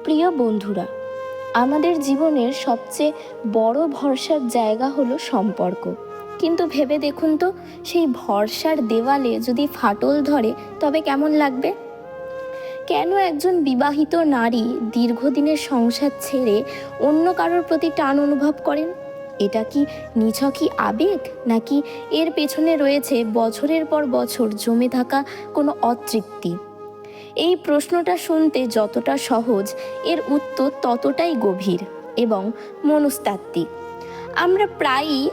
প্রিয় বন্ধুরা, আমাদের জীবনের সবচেয়ে বড় ভরসার জায়গা হলো সম্পর্ক। কিন্তু ভেবে দেখুন তো, সেই ভরসার দেওয়ালে যদি ফাটল ধরে তবে কেমন লাগবে? কেন একজন বিবাহিত নারী দীর্ঘদিনের সংসার ছেড়ে অন্য কারোর প্রতি টান অনুভব করেন? এটা কি নিছকই আবেগ, নাকি এর পেছনে রয়েছে বছরের পর বছর জমে থাকা কোনো অতৃপ্তি? এই প্রশ্নটা শুনতে যতটা সহজ, এর উত্তর ততটাই গভীর এবং মনস্তাত্ত্বিক। আমরা প্রায়ই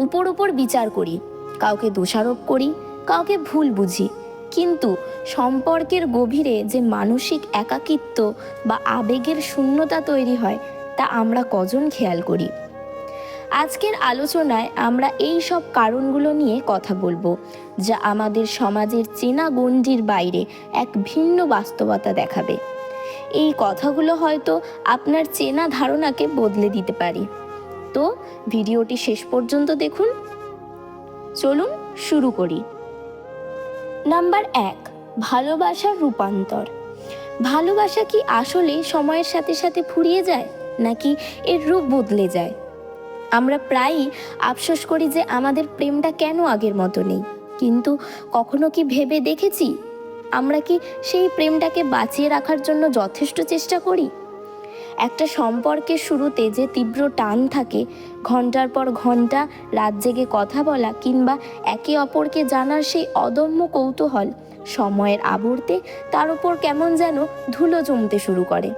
উপর বিচার করি, কাউকে দোষারোপ করি, কাউকে ভুল বুঝি, কিন্তু সম্পর্কের গভীরে যে মানসিক একাকিত্ব বা আবেগের শূন্যতা তৈরি হয় তা আমরা কজন খেয়াল করি? আজকের আলোচনায় আমরা এই সব কারণগুলো নিয়ে কথা বলবো, যা আমাদের সমাজের চেনা গণ্ডির বাইরে এক ভিন্ন বাস্তবতা দেখাবে। এই কথাগুলো হয়তো আপনার চেনা ধারণাকে বদলে দিতে পারে। তো ভিডিওটি শেষ পর্যন্ত দেখুন। চলুন শুরু করি। নাম্বার 1, ভালোবাসার রূপান্তর। ভালোবাসা কি আসলে সময়ের সাথে সাথে ফুরিয়ে যায়, নাকি এর রূপ বদলে যায়? আমরা প্রায়ই আফসোস করি যে আমাদের প্রেমটা কেন আগের মতো নেই, কিন্তু কখনো কি ভেবে দেখেছি আমরা কি সেই প্রেমটাকে বাঁচিয়ে রাখার জন্য যথেষ্ট চেষ্টা করি? একটা সম্পর্কের শুরুতে যে তীব্র টান থাকে, ঘন্টার পর ঘন্টা রাত জেগে কথা বলা কিংবা একে অপরকে জানার সেই অদম্য কৌতূহল, সময়ের আবর্তে তার উপর কেমন যেন ধুলো জমতে শুরু করে।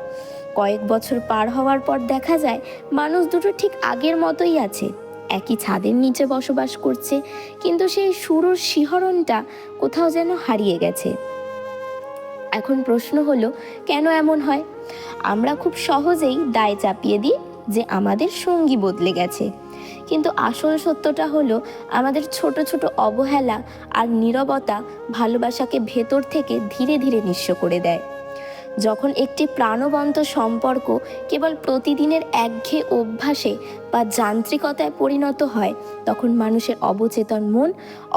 কয়েক বছর পার হওয়ার পর দেখা যায় মানুষ দুটো ঠিক আগের মতোই আছে, একই ছাদের নিচে বসবাস করছে, কিন্তু সেই শুরুর শিহরণটা কোথাও যেন হারিয়ে গেছে। এখন প্রশ্ন হলো, কেন এমন হয়? আমরা খুব সহজেই দায় চাপিয়ে দিই যে আমাদের সঙ্গী বদলে গেছে, কিন্তু আসল সত্যটা হলো আমাদের ছোট ছোট অবহেলা আর নীরবতা ভালোবাসাকে ভেতর থেকে ধীরে ধীরে নিঃস্ব করে দেয়। যখন একটি প্রাণবন্ত সম্পর্ক কেবল প্রতিদিনের একঘেয়ে অভ্যাসে বা যান্ত্রিকতায় পরিণত হয়, তখন মানুষের অবচেতন মন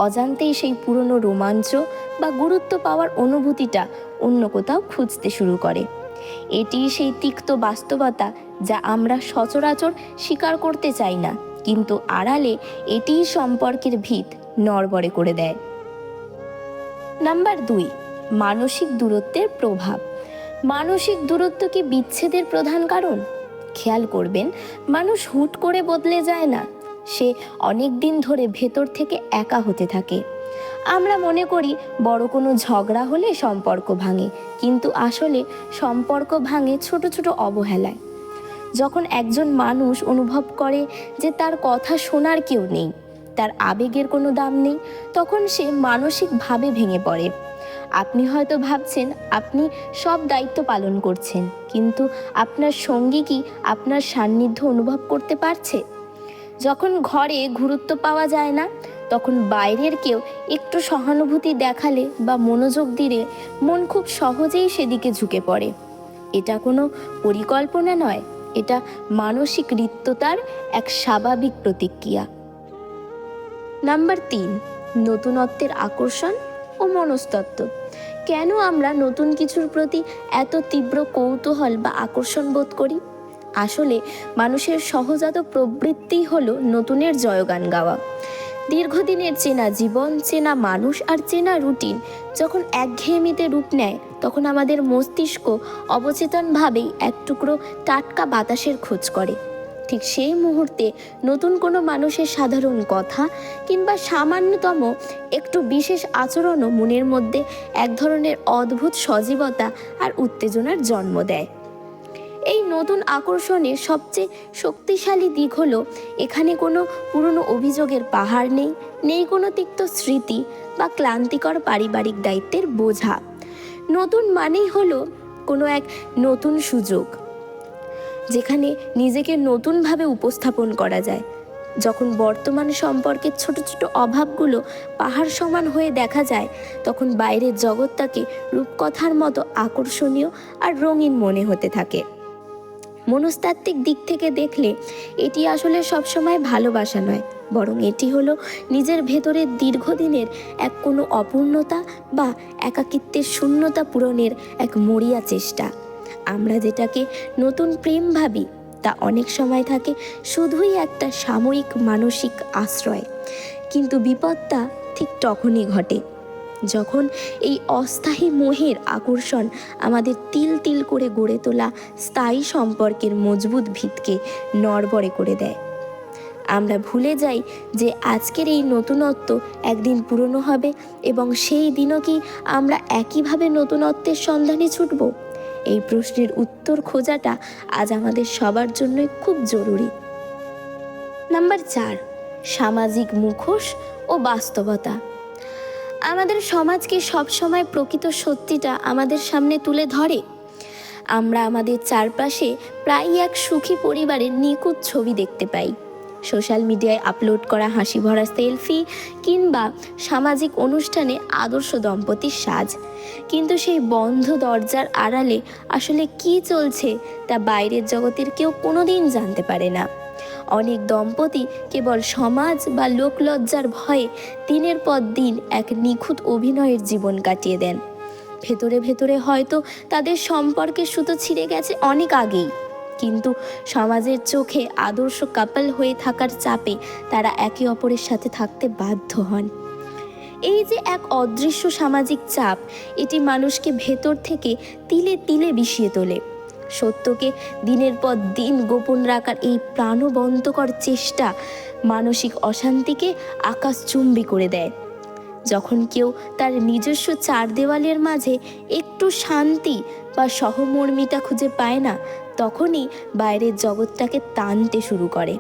অজান্তেই সেই পুরনো রোমাঞ্চ বা গুরুত্ব পাওয়ার অনুভূতিটা অন্য কোথাও খুঁজতে শুরু করে। এটি সেই তিক্ত বাস্তবতা যা আমরা সচরাচর স্বীকার করতে চাই না, কিন্তু আড়ালে এটিই সম্পর্কের ভিত নড়বড়ে করে দেয়। নাম্বার 2, মানসিক দূরত্বের প্রভাব। মানসিক দূরত্ব কি বিচ্ছেদের প্রধান কারণ? খেয়াল করবেন, মানুষ হুট করে বদলে যায় না, সে অনেক দিন ধরে ভেতর থেকে একা হতে থাকে। আমরা মনে করি বড় কোনো ঝগড়া হলে সম্পর্ক ভাঙে, কিন্তু আসলে সম্পর্ক ভাঙে ছোট ছোট অবহেলায়। যখন একজন মানুষ অনুভব করে যে তার কথা শোনার কেউ নেই, তার আবেগের কোনো দাম নেই, তখন সে মানসিকভাবে ভেঙে পড়ে। আপনি হয়তো ভাবছেন আপনি সব দায়িত্ব পালন করছেন, কিন্তু আপনার সঙ্গী কি আপনার সান্নিধ্য অনুভব করতে পারছে? যখন ঘরে গুরুত্ব পাওয়া যায় না, তখন বাইরের কেউ একটু সহানুভূতি দেখালে বা মনোযোগ দিলে মন খুব সহজেই সেদিকে ঝুঁকে পড়ে। এটা কোনো পরিকল্পনা নয়, এটা মানসিক রিক্ততার এক স্বাভাবিক প্রতিক্রিয়া। নাম্বার 3, নতুনত্বের আকর্ষণ ও মনস্তত্ত্ব। কেন আমরা নতুন কিছুর প্রতি এত তীব্র কৌতূহল বা আকর্ষণ বোধ করি? আসলে মানুষের সহজাত প্রবৃত্তি হলো নতুনের জয়গান গাওয়া। দীর্ঘদিনের চেনা জীবন, চেনা মানুষ আর চেনা রুটিন যখন একঘেয়েমিতে রূপ নেয়, তখন আমাদের মস্তিষ্ক অবচেতনভাবেই এক টুকরো টাটকা বাতাসের খোঁজ করে। ঠিক সেই মুহূর্তে নতুন কোনো মানুষের সাধারণ কথা কিংবা সামান্যতম একটু বিশেষ আচরণও মনের মধ্যে এক ধরনের অদ্ভুত সজীবতা আর উত্তেজনার জন্ম দেয়। এই নতুন আকর্ষণের সবচেয়ে শক্তিশালী দিক হলো, এখানে কোনো পুরনো অভিযোগের পাহাড় নেই, নেই কোনো তিক্ত স্মৃতি বা ক্লান্তিকর পারিবারিক দায়িত্বের বোঝা। নতুন মানেই হলো কোনো এক নতুন সুযোগ, যেখানে নিজেকে নতুনভাবে উপস্থাপন করা যায়। যখন বর্তমান সম্পর্কের ছোট ছোট অভাবগুলো পাহাড় সমান হয়ে দেখা যায়, তখন বাইরের জগৎটাকে রূপকথার মতো আকর্ষণীয় আর রঙিন মনে হতে থাকে। মনস্তাত্ত্বিক দিক থেকে দেখলে এটি আসলে সবসময় ভালোবাসা নয়, বরং এটি হলো নিজের ভেতরের দীর্ঘদিনের এক কোনো অপূর্ণতা বা একাকিত্বের শূন্যতা পূরণের এক মরিয়া চেষ্টা। আমরা যেটাকে নতুন প্রেম ভাবি তা অনেক সময় থাকে শুধুই একটা সাময়িক মানসিক আশ্রয়, কিন্তু বিপদটা ঠিক তখনই ঘটে যখন এই অস্থায়ী মোহের আকর্ষণ আমাদের তিল তিল করে গড়ে তোলা স্থায়ী সম্পর্কের মজবুত ভিতকে নড়বড়ে করে দেয়। আমরা ভুলে যাই যে আজকের এই নতুনত্ব একদিন পুরনো হবে, এবং সেই দিনও কি আমরা একইভাবে নতুনত্বের সন্ধানে ছুটব? এই প্রশ্নের উত্তর খোঁজাটা আজ আমাদের সবার জন্যই খুব জরুরি। নাম্বার 4, সামাজিক মুখোশ ও বাস্তবতা। আমাদের সমাজকে সবসময় প্রকৃত সত্যিটা আমাদের সামনে তুলে ধরে। আমরা আমাদের চারপাশে প্রায়ই এক সুখী পরিবারের নিখুঁত ছবি দেখতে পাই। সোশ্যাল মিডিয়ায় আপলোড করা হাসি ভরা সেলফি কিংবা সামাজিক অনুষ্ঠানে আদর্শ দম্পতির সাজ, কিন্তু সেই বন্ধ দরজার আড়ালে আসলে কী চলছে তা বাইরের জগতের কেউ কোনোদিন জানতে পারে না। অনেক দম্পতি কেবল সমাজ বা লোকলজ্জার ভয়ে দিনের পর দিন এক নিখুঁত অভিনয়ের জীবন কাটিয়ে দেন। ভেতরে ভেতরে হয়তো তাদের সম্পর্কের সুতো ছিঁড়ে গেছে অনেক আগেই, কিন্তু সমাজের চোখে আদর্শ কাপল হয়ে থাকার চাপে তারা একে অপরের সাথে থাকতে বাধ্য হন। এই যে এক অদৃশ্য সামাজিক চাপ, এটি মানুষকে ভেতর থেকে তিলে তিলে বিষিয়ে তোলে। সত্যকে দিনের পর দিন গোপন রাখার এই প্রাণবন্তকর চেষ্টা মানসিক অশান্তিকে আকাশচুম্বী করে দেয়। যখন কেউ তার নিজস্ব চার দেওয়ালের মাঝে একটু শান্তি বা সহমর্মিতা খুঁজে পায় না, তখনই বাইরের জগৎটাকে টানতে শুরু করে।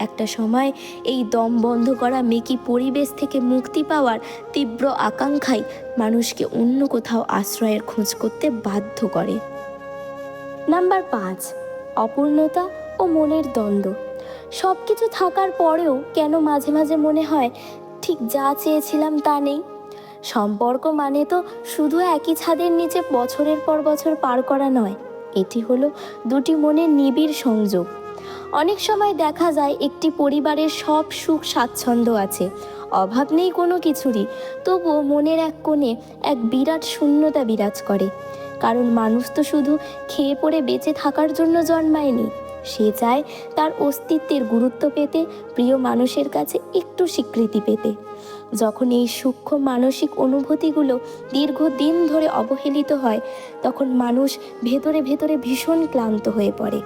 একটা সময় এই দম বন্ধ করা মেকি পরিবেশ থেকে মুক্তি পাওয়ার তীব্র আকাঙ্ক্ষাই মানুষকে অন্য কোথাও আশ্রয়ের খোঁজ করতে বাধ্য করে। নাম্বার 5, অপূর্ণতা ও মনের দ্বন্দ্ব। সব কিছু থাকার পরেও কেন মাঝে মাঝে মনে হয় ঠিক যা চেয়েছিলাম তা নেই। সম্পর্ক মানে তো শুধু একই ছাদের নিচে বছরের পর বছর পার করা নয়, এটি হলো দুটি মনের নিবিড় সংযোগ। অনেক সময় দেখা যায় একটি পরিবারের সব সুখ স্বাচ্ছন্দ্য আছে, অভাব নেই কোনো কিছুরই, তবুও মনের এক কোণে এক বিরাট শূন্যতা বিরাজ করে। কারণ মানুষ তো শুধু খেয়ে পড়ে বেঁচে থাকার জন্য জন্মায়নি, সে চায় তার অস্তিত্বের গুরুত্ব পেতে, প্রিয় মানুষের কাছে একটু স্বীকৃতি পেতে। যখন এই সূক্ষ্ম মানসিক অনুভূতিগুলো দীর্ঘদিন ধরে অবহেলিত হয়, তখন মানুষ ভেতরে ভেতরে ভীষণ ক্লান্ত হয়ে পড়ে।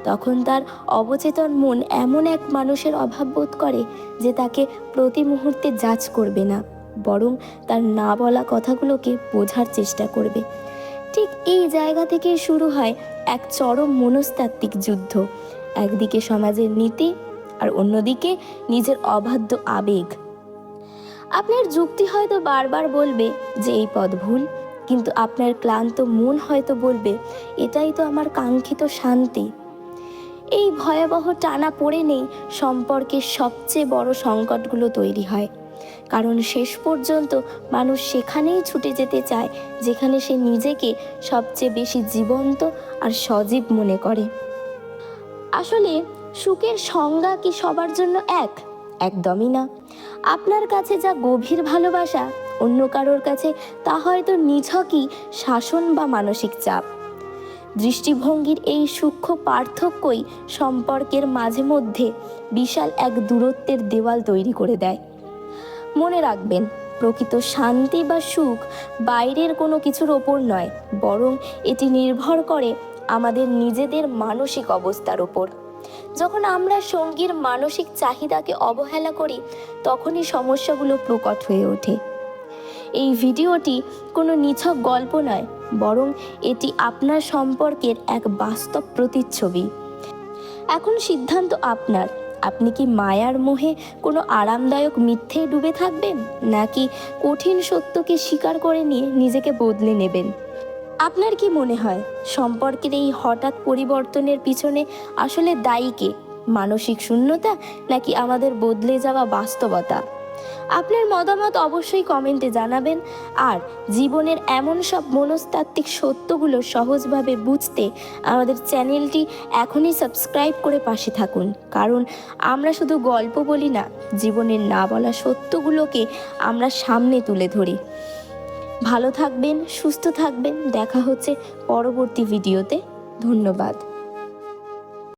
তখন তার অবচেতন মন এমন এক মানুষের অভাব বোধ করে যে তাকে প্রতি মুহূর্তে জাজ করবে না, বরং তার না বলা কথাগুলোকে বোঝার চেষ্টা করবে। ঠিক এই জায়গা থেকেই শুরু হয় এক চরম মনস্তাত্ত্বিক যুদ্ধ। একদিকে সমাজের নীতি আর অন্যদিকে নিজের অবাধ্য আবেগ। আপনার যুক্তি হয়তো বারবার বলবে যে এই পথ ভুল, কিন্তু আপনার ক্লান্ত মন হয়তো বলবে এটাই তো আমার কাঙ্ক্ষিত শান্তি। এই ভয়াবহ টানা পড়ে নেই সম্পর্কের সবচেয়ে বড় সংকটগুলো তৈরি হয়, কারণ শেষ পর্যন্ত মানুষ সেখানেই ছুটে যেতে চায় যেখানে সে নিজেকে সবচেয়ে বেশি জীবন্ত আর সজীব মনে করে। আসলে সুখের সংজ্ঞা কি সবার জন্য এক? একদমই না। আপনার কাছে যা গভীর ভালোবাসা, অন্য কারোর কাছে তা হয়তো নিছকই শাসন বা মানসিক চাপ। দৃষ্টিভঙ্গির এই সূক্ষ্ম পার্থক্যই সম্পর্কের মাঝে মধ্যে বিশাল এক দূরত্বের দেওয়াল তৈরি করে দেয়। মনে রাখবেন, প্রকৃত শান্তি বা সুখ বাইরের কোনো কিছুর ওপর নয়, বরং এটি নির্ভর করে আমাদের নিজেদের মানসিক অবস্থার ওপর। যখন আমরা সঙ্গীর মানসিক চাহিদাকে অবহেলা করি, তখনই সমস্যাগুলো প্রকট হয়ে ওঠে। এই ভিডিওটি কোনো নিছক গল্প নয়, বরং এটি আপনার সম্পর্কের এক বাস্তব প্রতিচ্ছবি। এখন সিদ্ধান্ত আপনার। আপনি কি মায়ার মোহে কোনো আরামদায়ক মিথ্যে ডুবে থাকবেন, নাকি কঠিন সত্যকে স্বীকার করে নিয়ে নিজেকে বদলে নেবেন? আপনার কি মনে হয় সম্পর্কের এই হঠাৎ পরিবর্তনের পিছনে আসলে দায়ী কে? মানসিক শূন্যতা নাকি আমাদের বদলে যাওয়া বাস্তবতা? আপনার মতামত অবশ্যই কমেন্টে জানাবেন। আর জীবনের এমন সব মনস্তাত্ত্বিক সত্যগুলো সহজভাবে বুঝতে আমাদের চ্যানেলটি এখনই সাবস্ক্রাইব করে পাশে থাকুন, কারণ আমরা শুধু গল্প বলি না, জীবনের না বলা সত্যগুলোকে আমরা সামনে তুলে ধরি। ভালো থাকবেন, সুস্থ থাকবেন। দেখা হচ্ছে পরবর্তী ভিডিওতে। ধন্যবাদ।